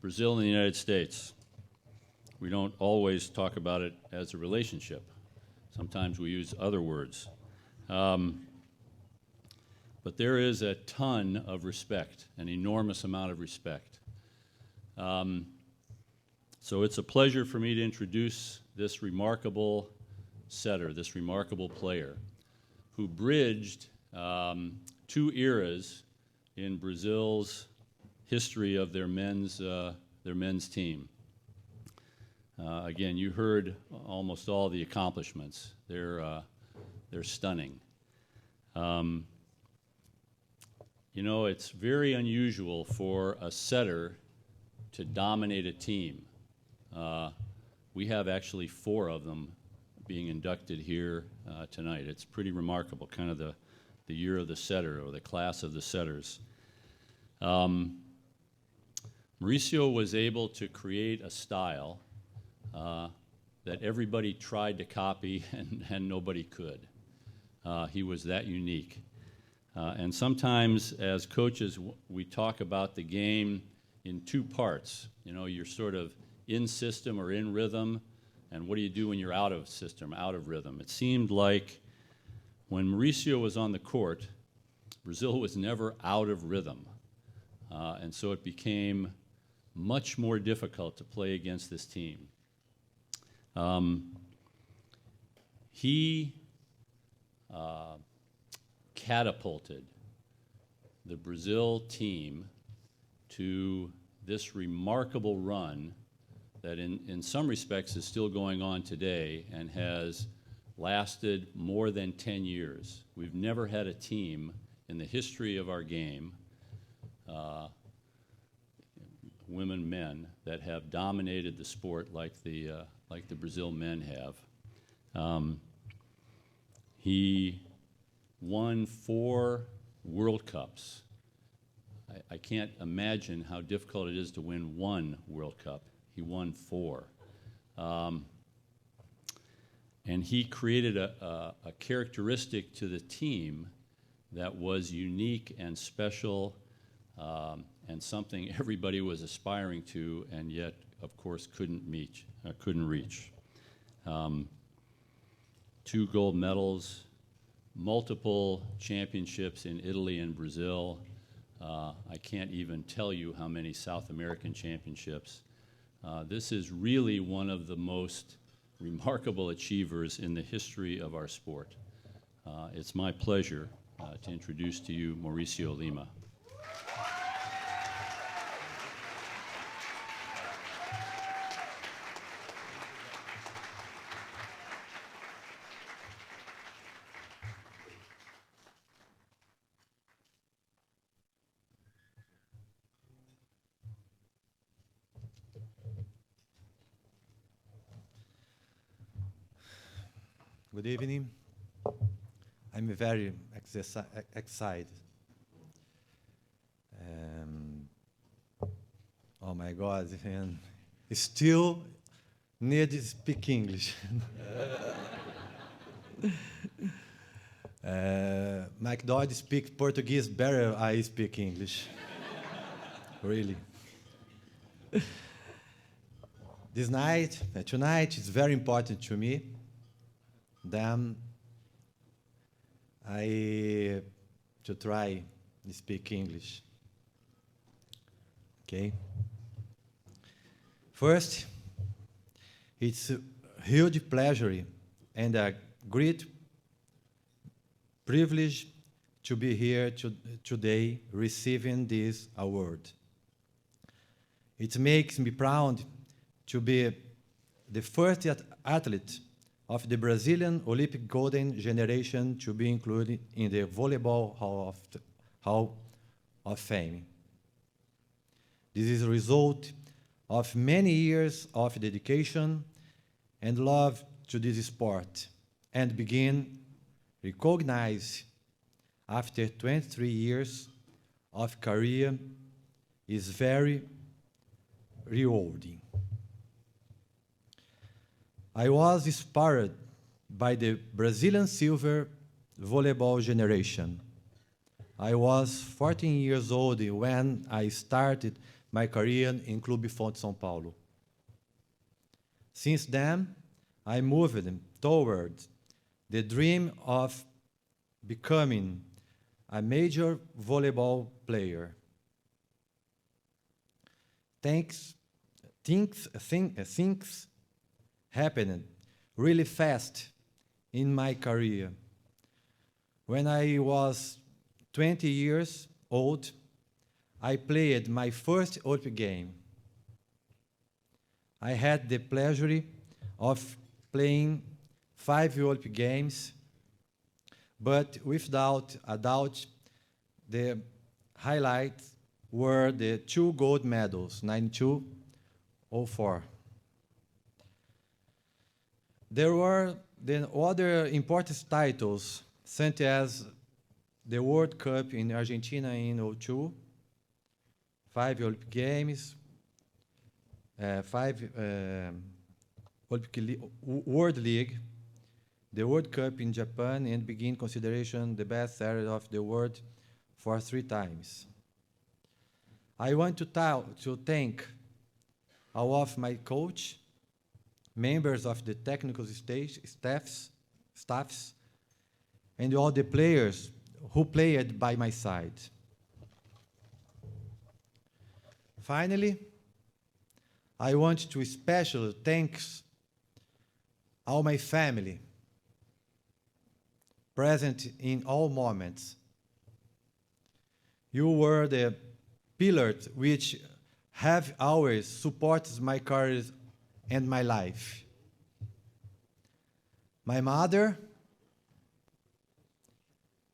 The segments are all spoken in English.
Brazil and the United States. We don't always talk about it as a relationship. Sometimes we use other words. But there is a ton of respect, an enormous amount of respect. So it's a pleasure for me to introduce this remarkable setter, this remarkable player, who bridged two eras in Brazil's history of their men's team. Again, you heard almost all the accomplishments. They're stunning. You know, it's very unusual for a setter to dominate a team. We have actually 4 of them being inducted here tonight. It's pretty remarkable, kind of the year of the setter, or the class of the setters. Maurício was able to create a style that everybody tried to copy and nobody could. He was that unique. And sometimes as coaches, we talk about the game in 2 parts. You know, you're sort of in system or in rhythm, and what do you do when you're out of system, out of rhythm? It seemed like when Maurício was on the court, Brazil was never out of rhythm. And so it became much more difficult to play against this team. He catapulted the Brazil team to this remarkable run that in some respects is still going on today and has lasted more than 10 years. We've never had a team in the history of our game, women, men, that have dominated the sport like the Brazil men have. He won 4 World Cups. I can't imagine how difficult it is to win 1 World Cup. He won 4. And he created a characteristic to the team that was unique and special, and something everybody was aspiring to, and yet, of course, couldn't reach. 2 gold medals, multiple championships in Italy and Brazil. I can't even tell you how many South American championships. This is really one of the most remarkable achievers in the history of our sport. It's my pleasure to introduce to you Maurício Lima. Good evening. I'm very excited. Oh my God, and still need to speak English. Mike Dodd speaks Portuguese better. I speak English. Really. Tonight is very important to me. Then I to try to speak English. Okay. First, it's a huge pleasure and a great privilege to be here today receiving this award. It makes me proud to be the first athlete of the Brazilian Olympic golden generation to be included in the Volleyball Hall of Fame. This is a result of many years of dedication and love to this sport, and begin recognized after 23 years of career is very rewarding. I was inspired by the Brazilian silver volleyball generation. I was 14 years old when I started my career in Clube Fonte São Paulo. Since then, I moved toward the dream of becoming a major volleyball player. Things happened really fast in my career. When I was 20 years old, I played my first Olympic game. I had the pleasure of playing 5 Olympic Games, but without a doubt, the highlights were the 2 gold medals, 92, 04. There were then other important titles, such as the World Cup in Argentina in 02, 5 Olympic Games, 5 World League, the World Cup in Japan, and begin consideration the best area of the world for 3 times. I want to thank all of my coach, members of the technical staffs, and all the players who played by my side. Finally, I want to especially thank all my family, present in all moments. You were the pillars which have always supported my career and my life. My mother,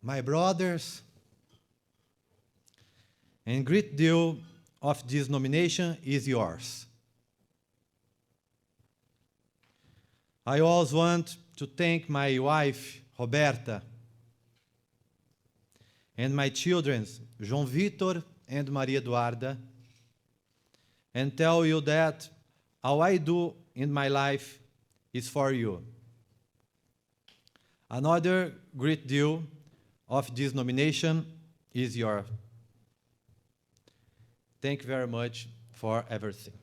my brothers, and great deal of this nomination is yours. I also want to thank my wife, Roberta, and my children, João Vitor and Maria Eduarda, and tell you that all I do in my life is for you. Another great deal of this nomination is yours. Thank you very much for everything.